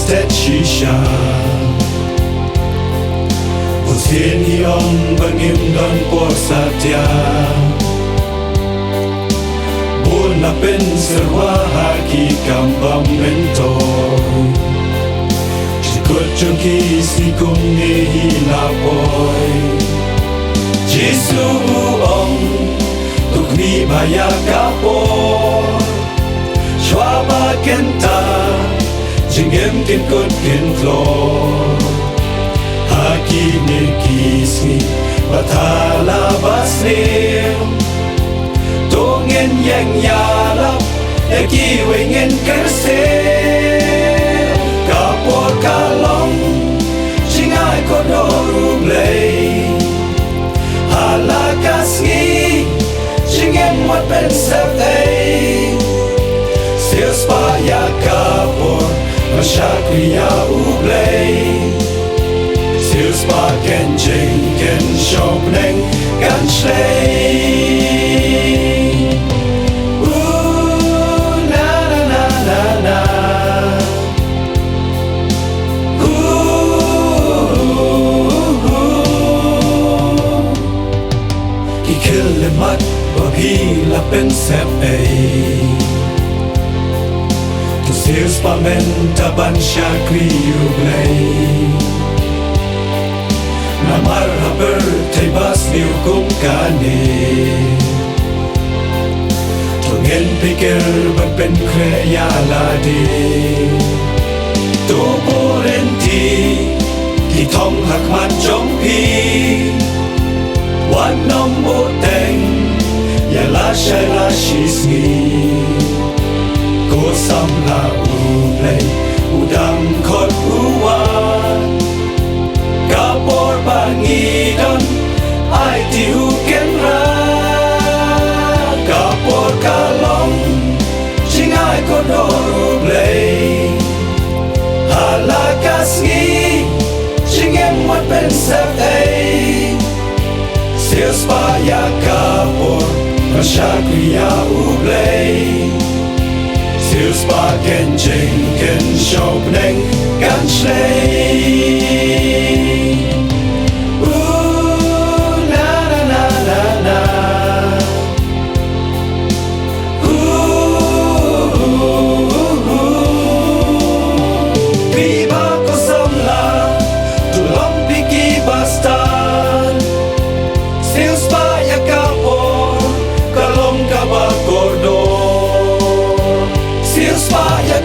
stet shisha Pusien hiong bangim don por satya Buna pen serwa haki kambam mentor Chikut chungki sikum ni hilapoy Jesu ong tukni baya kapor Shwaba kenta Jingem kin kut kin flor Haki ni kisni Batala basnim Tungen yang yalap Eki wengen kersel Kapor kalong Jingai kodorum lay Halakas ngi Jingem wat pensep ay Seus paya kapor Masyakriya ublay Seus pa ken jing ken shop neng gan shlay Ooh na na na na na Ooh Kikilimat Babila pensep ay Seus pamenta ban syakri ublay Namar haber taibas ni hukum kane Tungen pikir ban pen kreya lade Tubo renti Kitong hakmat jompi Wan nom boteng Yala shayla shisni Kosam la ublay Udang kot uwan Kapor pangidon Ay tihuken ra Kapor kalong Jingay kodor ublay Halakas ngi Jingem wat pensep ay Seus paya kapor Masyakriya ublay Seus pa ken jing ken shop neng gan shlay Ooh na na na na na Ooh Viva kosamla Tulong piki bastan Seus pa yakapor Kalong kabakordor Seus paya